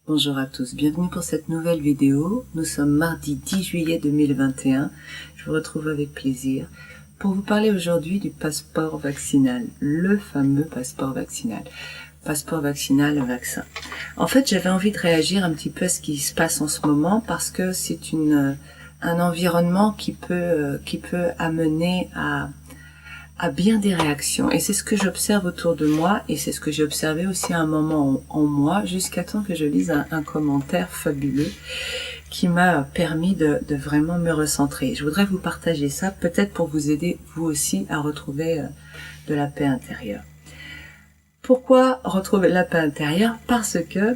Bonjour à tous, bienvenue pour cette nouvelle vidéo. Nous sommes mardi 10 juillet 2021. Je vous retrouve avec plaisir pour vous parler aujourd'hui du passeport vaccinal, le fameux passeport vaccinal. Passeport vaccinal, vaccin. En fait, j'avais envie de réagir un petit peu à ce qui se passe en ce moment parce que c'est un environnement qui peut amener à bien des réactions. Et c'est ce que j'observe autour de moi et c'est ce que j'ai observé aussi à un moment en moi jusqu'à temps que je lise un commentaire fabuleux qui m'a permis de vraiment me recentrer. Je voudrais vous partager ça, peut-être pour vous aider vous aussi à retrouver de la paix intérieure. Pourquoi retrouver la paix intérieure? Parce que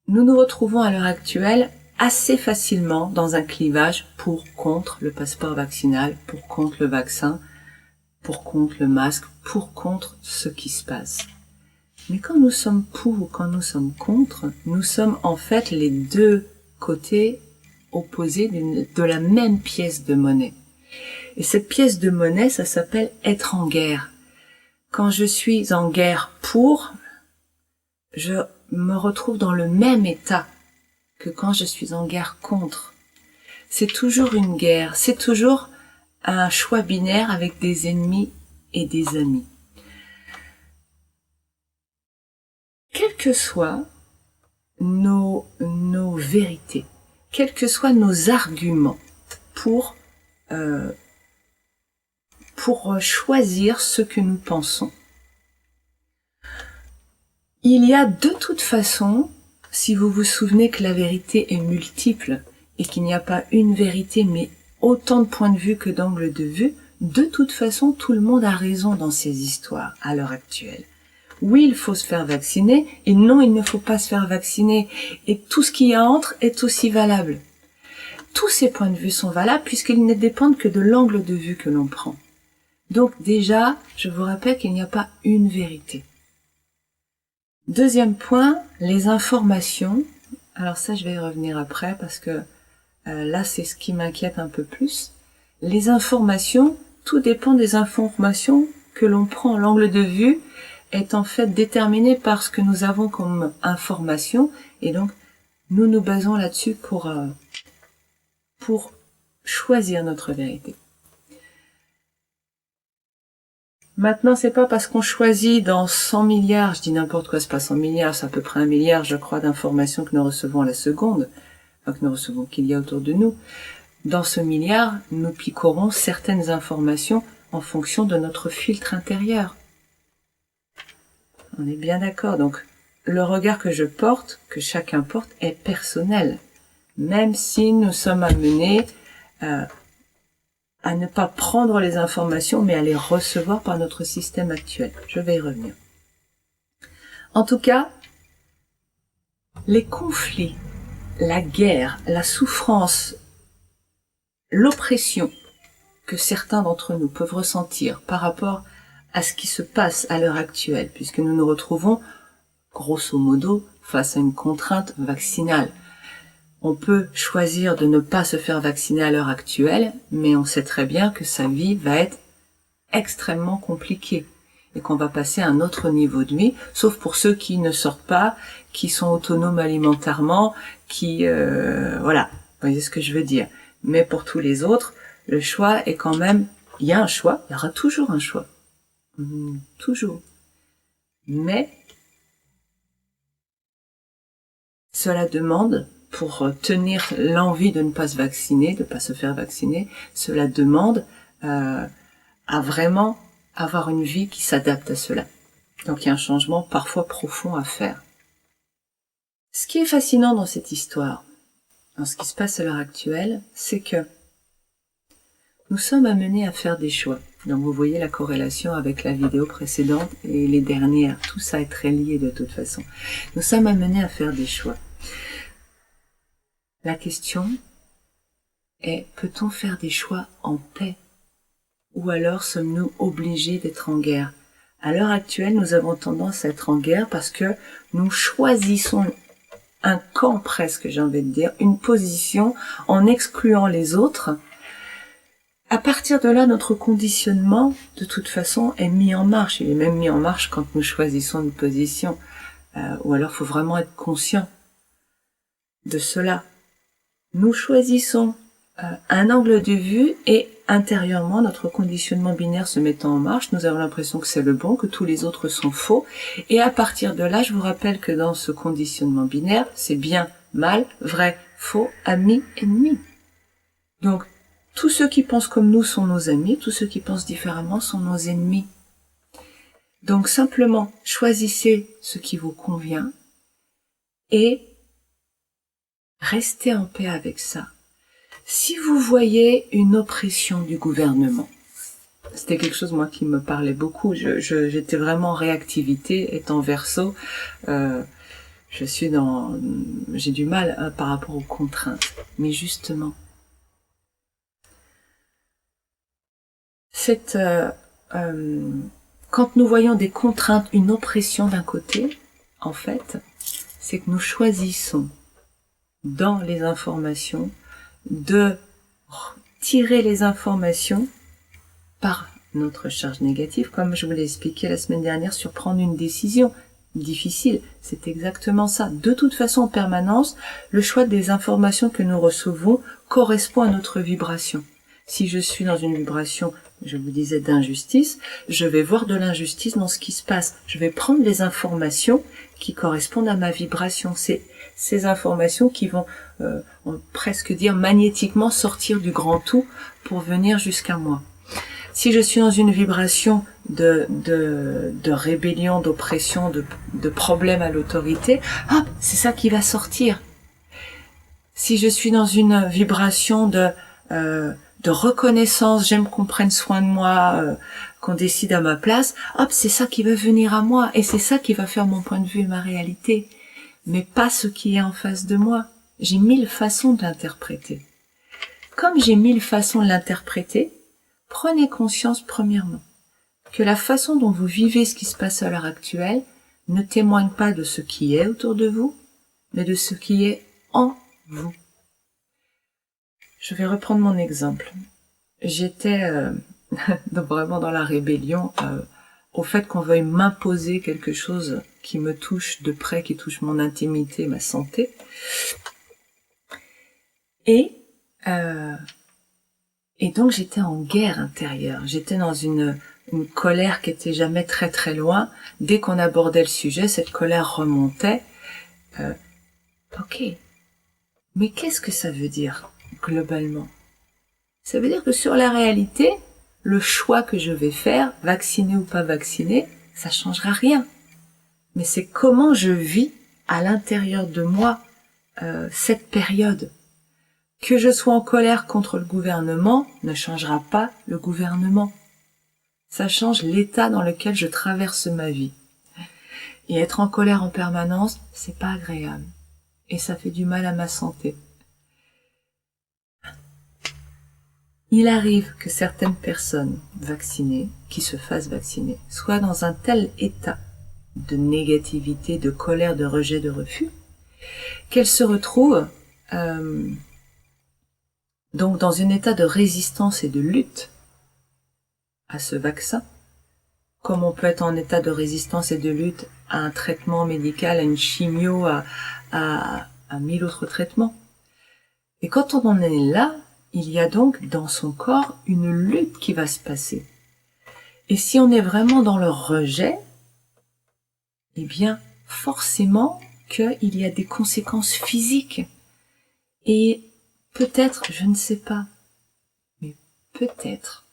nous nous retrouvons à l'heure actuelle assez facilement dans un clivage pour contre le passeport vaccinal, pour contre le vaccin, pour contre le masque, pour contre ce qui se passe. Mais quand nous sommes pour ou quand nous sommes contre, nous sommes en fait les deux côtés opposés de la même pièce de monnaie. Et cette pièce de monnaie, ça s'appelle être en guerre. Quand je suis en guerre pour, je me retrouve dans le même état que quand je suis en guerre contre. C'est toujours une guerre, c'est toujours un choix binaire avec des ennemis et des amis. Quelles que soient nos vérités, quels que soient nos arguments pour choisir ce que nous pensons, il y a de toute façon, si vous vous souvenez que la vérité est multiple et qu'il n'y a pas une vérité mais autant de points de vue que d'angles de vue, de toute façon tout le monde a raison dans ces histoires à l'heure actuelle. Oui, il faut se faire vacciner et non, il ne faut pas se faire vacciner. Et tout ce qu'il y a entre est aussi valable. Tous ces points de vue sont valables puisqu'ils ne dépendent que de l'angle de vue que l'on prend. Donc déjà, je vous rappelle qu'il n'y a pas une vérité. Deuxième point, les informations. Alors ça, je vais y revenir après parce que là, c'est ce qui m'inquiète un peu plus. Les informations, tout dépend des informations que l'on prend. L'angle de vue est en fait déterminé par ce que nous avons comme information et donc nous nous basons là-dessus pour choisir notre vérité. Maintenant, c'est pas parce qu'on choisit dans 100 milliards, je dis n'importe quoi, c'est pas 100 milliards, c'est à peu près 1 milliard, je crois, d'informations que nous recevons à la seconde, enfin, que nous recevons, qu'il y a autour de nous. Dans ce milliard, nous picorons certaines informations en fonction de notre filtre intérieur. On est bien d'accord. Donc, le regard que je porte, que chacun porte, est personnel. Même si nous sommes amenés à ne pas prendre les informations, mais à les recevoir par notre système actuel. Je vais y revenir. En tout cas, les conflits, la guerre, la souffrance, l'oppression que certains d'entre nous peuvent ressentir par rapport à ce qui se passe à l'heure actuelle, puisque nous nous retrouvons, grosso modo, face à une contrainte vaccinale. On peut choisir de ne pas se faire vacciner à l'heure actuelle, mais on sait très bien que sa vie va être extrêmement compliquée et qu'on va passer à un autre niveau de vie, sauf pour ceux qui ne sortent pas, qui sont autonomes alimentairement, voilà, vous voyez ce que je veux dire. Mais pour tous les autres, le choix est quand même, il y a un choix, il y aura toujours un choix. Toujours. Mais cela demande, pour tenir l'envie de ne pas se vacciner, de ne pas se faire vacciner, cela demande à vraiment avoir une vie qui s'adapte à cela. Donc il y a un changement parfois profond à faire. Ce qui est fascinant dans cette histoire, dans ce qui se passe à l'heure actuelle, c'est que nous sommes amenés à faire des choix. Donc vous voyez la corrélation avec la vidéo précédente et les dernières. Tout ça est très lié de toute façon. Nous sommes amenés à faire des choix. La question est, peut-on faire des choix en paix? Ou alors sommes-nous obligés d'être en guerre? À l'heure actuelle, nous avons tendance à être en guerre parce que nous choisissons un camp presque, j'ai envie de dire, une position en excluant les autres. À partir de là, notre conditionnement, de toute façon, est mis en marche. Il est même mis en marche quand nous choisissons une position. ou alors il faut vraiment être conscient de cela. Nous choisissons un angle de vue et intérieurement, notre conditionnement binaire se mettant en marche, nous avons l'impression que c'est le bon, que tous les autres sont faux. Et à partir de là, je vous rappelle que dans ce conditionnement binaire, c'est bien, mal, vrai, faux, ami, ennemi. Donc, tous ceux qui pensent comme nous sont nos amis, tous ceux qui pensent différemment sont nos ennemis. Donc, simplement, choisissez ce qui vous convient et restez en paix avec ça. Si vous voyez une oppression du gouvernement, c'était quelque chose, moi, qui me parlait beaucoup. J'étais vraiment en réactivité, étant Verseau. J'ai du mal par rapport aux contraintes. Mais justement, quand nous voyons des contraintes, une oppression d'un côté, en fait, c'est que nous choisissons dans les informations de tirer les informations par notre charge négative, comme je vous l'ai expliqué la semaine dernière sur prendre une décision difficile. C'est exactement ça. De toute façon, en permanence, le choix des informations que nous recevons correspond à notre vibration. Si je suis dans une vibration, je vous disais, d'injustice, je vais voir de l'injustice dans ce qui se passe. Je vais prendre les informations qui correspondent à ma vibration. C'est ces informations qui vont, on peut presque dire, magnétiquement sortir du grand tout pour venir jusqu'à moi. Si je suis dans une vibration de rébellion, d'oppression, de problème à l'autorité, hop, c'est ça qui va sortir. Si je suis dans une vibration de reconnaissance, j'aime qu'on prenne soin de moi, qu'on décide à ma place, hop, c'est ça qui va venir à moi, et c'est ça qui va faire mon point de vue et ma réalité, mais pas ce qui est en face de moi. J'ai 1000 façons de l'interpréter. Comme j'ai 1000 façons de l'interpréter, prenez conscience, premièrement, que la façon dont vous vivez ce qui se passe à l'heure actuelle ne témoigne pas de ce qui est autour de vous, mais de ce qui est en vous. Je vais reprendre mon exemple. J'étais vraiment dans la rébellion au fait qu'on veuille m'imposer quelque chose qui me touche de près, qui touche mon intimité, ma santé. Et donc j'étais en guerre intérieure. J'étais dans une colère qui était jamais très très loin. Dès qu'on abordait le sujet, cette colère remontait. Ok. Mais qu'est-ce que ça veut dire globalement? Ça veut dire que sur la réalité, le choix que je vais faire, vacciné ou pas vacciné, ça changera rien. Mais c'est comment je vis à l'intérieur de moi cette période. Que je sois en colère contre le gouvernement ne changera pas le gouvernement. Ça change l'état dans lequel je traverse ma vie. Et être en colère en permanence, c'est pas agréable. Et ça fait du mal à ma santé. Il arrive que certaines personnes vaccinées, qui se fassent vacciner, soient dans un tel état de négativité, de colère, de rejet, de refus, qu'elles se retrouvent donc dans un état de résistance et de lutte à ce vaccin, comme on peut être en état de résistance et de lutte à un traitement médical, à une chimio, à 1000 autres traitements. Et quand on en est là, il y a donc dans son corps une lutte qui va se passer. Et si on est vraiment dans le rejet, eh bien, forcément qu'il y a des conséquences physiques. Et peut-être, je ne sais pas, mais peut-être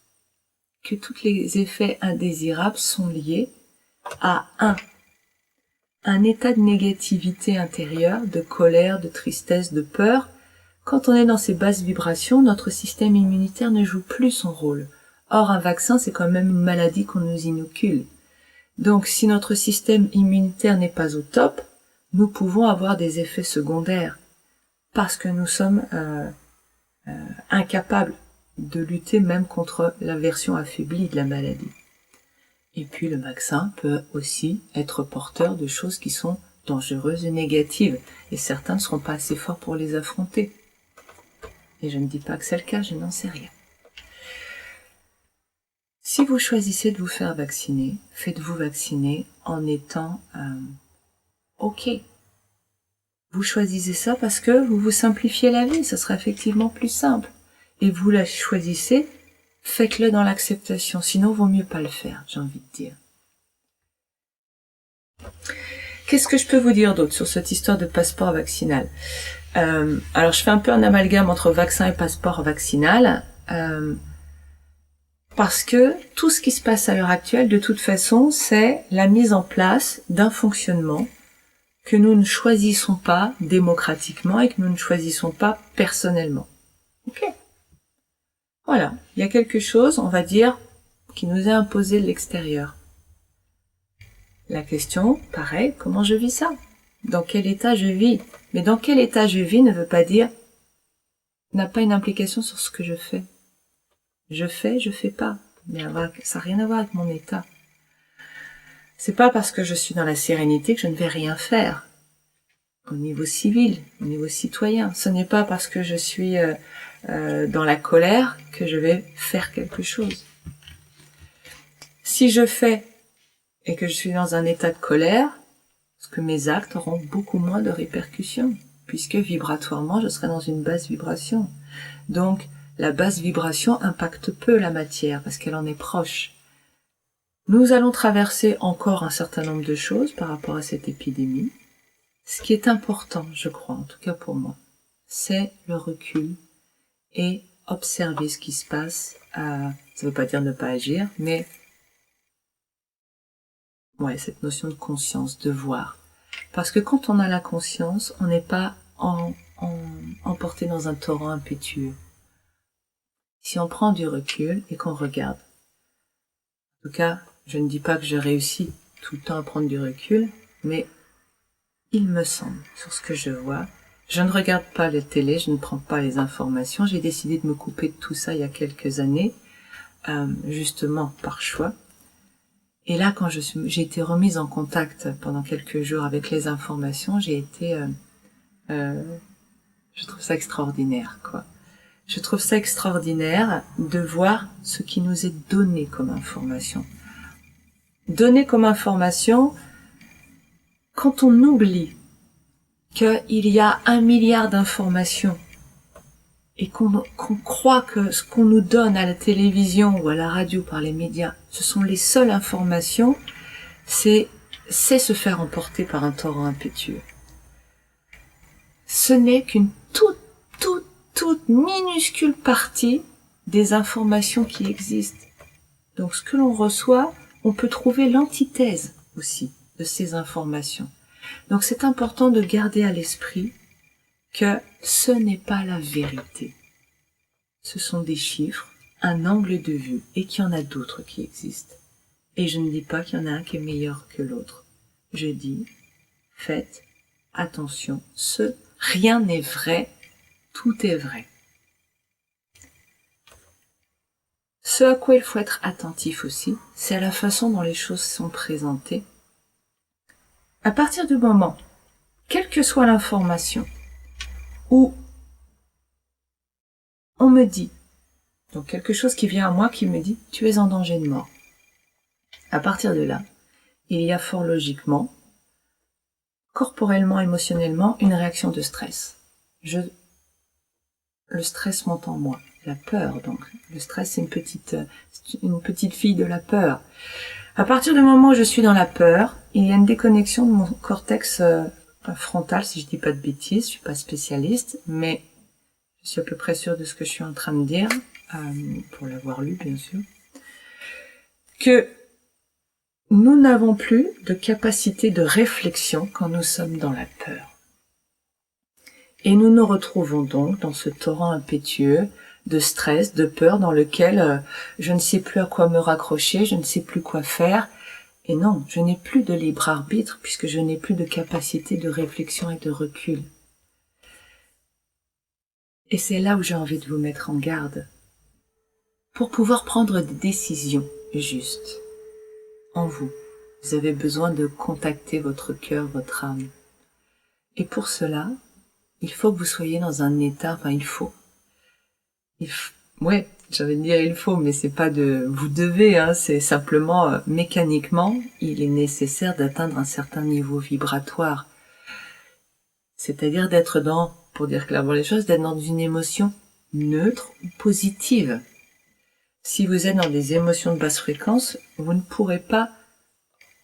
que tous les effets indésirables sont liés à un état de négativité intérieure, de colère, de tristesse, de peur. Quand on est dans ces basses vibrations, notre système immunitaire ne joue plus son rôle. Or, un vaccin, c'est quand même une maladie qu'on nous inocule. Donc, si notre système immunitaire n'est pas au top, nous pouvons avoir des effets secondaires parce que nous sommes incapables de lutter même contre la version affaiblie de la maladie. Et puis, le vaccin peut aussi être porteur de choses qui sont dangereuses et négatives, et certains ne seront pas assez forts pour les affronter. Et je ne dis pas que c'est le cas, je n'en sais rien. Si vous choisissez de vous faire vacciner, faites-vous vacciner en étant ok. Vous choisissez ça parce que vous vous simplifiez la vie, ça sera effectivement plus simple. Et vous la choisissez, faites-le dans l'acceptation, sinon vaut mieux pas le faire, j'ai envie de dire. Qu'est-ce que je peux vous dire d'autre sur cette histoire de passeport vaccinal ? Alors je fais un peu un amalgame entre vaccin et passeport vaccinal, parce que tout ce qui se passe à l'heure actuelle, de toute façon, c'est la mise en place d'un fonctionnement que nous ne choisissons pas démocratiquement et que nous ne choisissons pas personnellement. Ok. Voilà, il y a quelque chose, on va dire, qui nous est imposé de l'extérieur. La question, pareil, comment je vis ça ? Dans quel état je vis ? Mais dans quel état je vis ne veut pas dire, n'a pas une implication sur ce que je fais. Je fais pas. Mais ça n'a rien à voir avec mon état. C'est pas parce que je suis dans la sérénité que je ne vais rien faire. Au niveau civil, au niveau citoyen. Ce n'est pas parce que je suis dans la colère que je vais faire quelque chose. Si je fais et que je suis dans un état de colère, parce que mes actes auront beaucoup moins de répercussions, puisque vibratoirement, je serai dans une basse vibration. Donc, la basse vibration impacte peu la matière, parce qu'elle en est proche. Nous allons traverser encore un certain nombre de choses par rapport à cette épidémie. Ce qui est important, je crois, en tout cas pour moi, c'est le recul et observer ce qui se passe. Ça ne veut pas dire ne pas agir, mais ouais, cette notion de conscience, de voir. Parce que quand on a la conscience, on n'est pas emporté dans un torrent impétueux. Si on prend du recul et qu'on regarde, en tout cas, je ne dis pas que je réussis tout le temps à prendre du recul, mais il me semble, sur ce que je vois, je ne regarde pas la télé, je ne prends pas les informations, j'ai décidé de me couper de tout ça il y a quelques années, justement par choix. Et là, quand j'ai été remise en contact pendant quelques jours avec les informations, je trouve ça extraordinaire, quoi. Je trouve ça extraordinaire de voir ce qui nous est donné comme information. Donné comme information, quand on oublie qu'il y a 1 milliard d'informations et qu'on croit que ce qu'on nous donne à la télévision ou à la radio par les médias, ce sont les seules informations, c'est se faire emporter par un torrent impétueux. Ce n'est qu'une toute minuscule partie des informations qui existent. Donc ce que l'on reçoit, on peut trouver l'antithèse aussi de ces informations. Donc c'est important de garder à l'esprit que ce n'est pas la vérité. Ce sont des chiffres, un angle de vue, et qu'il y en a d'autres qui existent. Et je ne dis pas qu'il y en a un qui est meilleur que l'autre. Je dis, faites attention, rien n'est vrai, tout est vrai. Ce à quoi il faut être attentif aussi, c'est à la façon dont les choses sont présentées. À partir du moment, quelle que soit l'information, où on me dit, donc quelque chose qui vient à moi qui me dit « tu es en danger de mort ». À partir de là, il y a fort logiquement, corporellement, émotionnellement, une réaction de stress. Le stress monte en moi, la peur donc. Le stress, c'est une petite fille de la peur. À partir du moment où je suis dans la peur, il y a une déconnexion de mon cortex frontal, si je dis pas de bêtises, je suis pas spécialiste, mais je suis à peu près sûre de ce que je suis en train de dire, pour l'avoir lu bien sûr, que nous n'avons plus de capacité de réflexion quand nous sommes dans la peur. Et nous nous retrouvons donc dans ce torrent impétueux de stress, de peur, dans lequel je ne sais plus à quoi me raccrocher, je ne sais plus quoi faire. Et non, je n'ai plus de libre arbitre puisque je n'ai plus de capacité de réflexion et de recul. Et c'est là où j'ai envie de vous mettre en garde. Pour pouvoir prendre des décisions justes en vous, vous avez besoin de contacter votre cœur, votre âme. Et pour cela, il faut que vous soyez dans un état, J'ai envie de dire il faut, mais c'est pas de vous devez, hein, c'est simplement mécaniquement, il est nécessaire d'atteindre un certain niveau vibratoire. C'est-à-dire d'être dans, pour dire clairement les choses, d'être dans une émotion neutre ou positive. Si vous êtes dans des émotions de basse fréquence, vous ne pourrez pas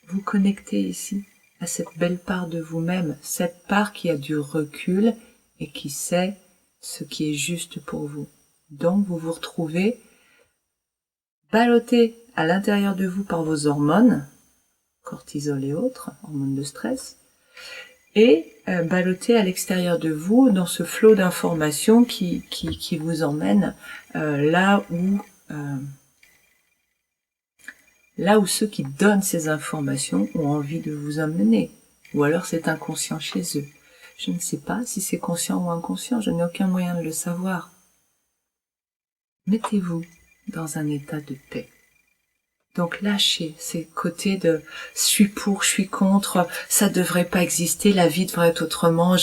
vous connecter ici à cette belle part de vous-même, cette part qui a du recul et qui sait ce qui est juste pour vous. Donc vous vous retrouvez ballotté à l'intérieur de vous par vos hormones, cortisol et autres, hormones de stress, et ballotté à l'extérieur de vous dans ce flot d'informations qui vous emmène là où ceux qui donnent ces informations ont envie de vous amener, ou alors c'est inconscient chez eux. Je ne sais pas si c'est conscient ou inconscient, je n'ai aucun moyen de le savoir. Mettez-vous dans un état de paix. Donc lâchez ces côtés de je suis pour, je suis contre, ça devrait pas exister, la vie devrait être autrement,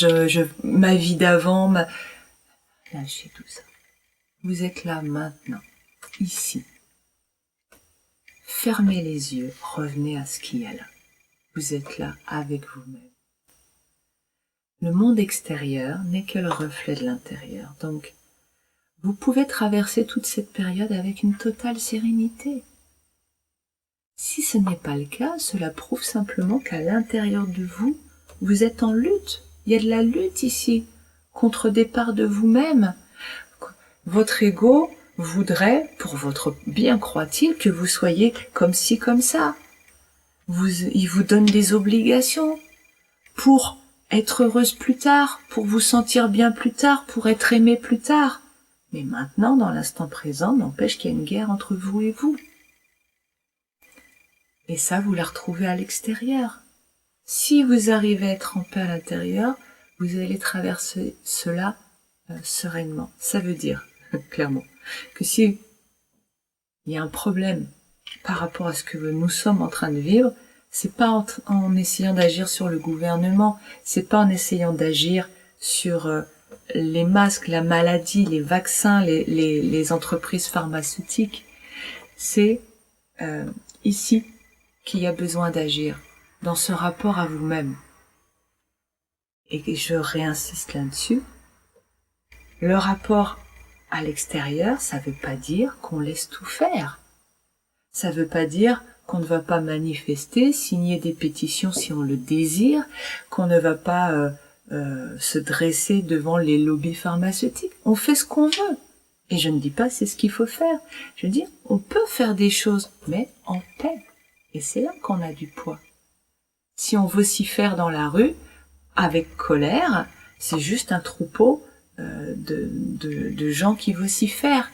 ma vie d'avant, lâchez tout ça. Vous êtes là maintenant, ici. Fermez les yeux, revenez à ce qui est là. Vous êtes là avec vous-même. Le monde extérieur n'est que le reflet de l'intérieur. Donc, vous pouvez traverser toute cette période avec une totale sérénité. Si ce n'est pas le cas, cela prouve simplement qu'à l'intérieur de vous, vous êtes en lutte. Il y a de la lutte ici, contre des parts de vous-même. Votre ego voudrait, pour votre bien croit-il, que vous soyez comme ci, comme ça. Il vous donne des obligations pour être heureuse plus tard, pour vous sentir bien plus tard, pour être aimée plus tard. Mais maintenant, dans l'instant présent, n'empêche qu'il y a une guerre entre vous et vous. Et ça, vous la retrouvez à l'extérieur. Si vous arrivez à être en paix à l'intérieur, vous allez traverser cela sereinement. Ça veut dire, clairement, que si il y a un problème par rapport à ce que nous sommes en train de vivre, c'est pas en essayant d'agir sur le gouvernement, c'est pas en essayant d'agir sur les masques, la maladie, les vaccins, les entreprises pharmaceutiques. C'est ici qu'il y a besoin d'agir, dans ce rapport à vous-même. Et je réinsiste là-dessus, le rapport à l'extérieur, ça veut pas dire qu'on laisse tout faire. Ça veut pas dire qu'on ne va pas manifester, signer des pétitions si on le désire, qu'on ne va pas se dresser devant les lobbies pharmaceutiques. On fait ce qu'on veut. Et je ne dis pas c'est ce qu'il faut faire. Je veux dire, on peut faire des choses, mais en paix. Et c'est là qu'on a du poids. Si on vocifère dans la rue, avec colère, c'est juste un troupeau de gens qui vocifèrent.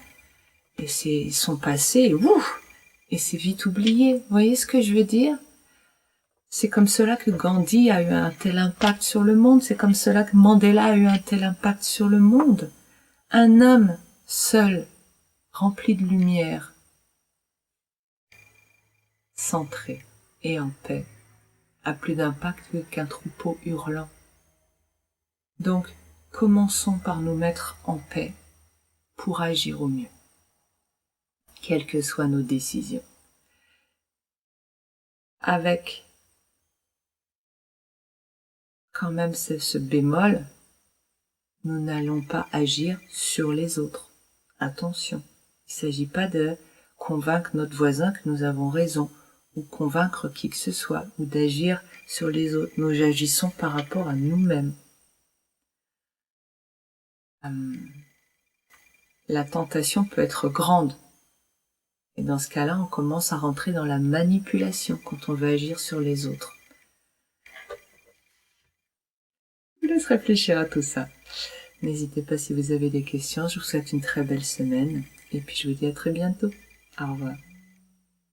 Et c'est son passé, ouf, et c'est vite oublié. Vous voyez ce que je veux dire? C'est comme cela que Gandhi a eu un tel impact sur le monde, c'est comme cela que Mandela a eu un tel impact sur le monde. Un homme seul, rempli de lumière, centré et en paix, a plus d'impact qu'un troupeau hurlant. Donc, commençons par nous mettre en paix pour agir au mieux, quelles que soient nos décisions. Avec quand même ce bémol, nous n'allons pas agir sur les autres. Attention, il ne s'agit pas de convaincre notre voisin que nous avons raison, ou convaincre qui que ce soit, ou d'agir sur les autres. Nous agissons par rapport à nous-mêmes. La tentation peut être grande. Et dans ce cas-là, on commence à rentrer dans la manipulation quand on veut agir sur les autres. Je vous laisse réfléchir à tout ça. N'hésitez pas si vous avez des questions. Je vous souhaite une très belle semaine. Et puis je vous dis à très bientôt. Au revoir.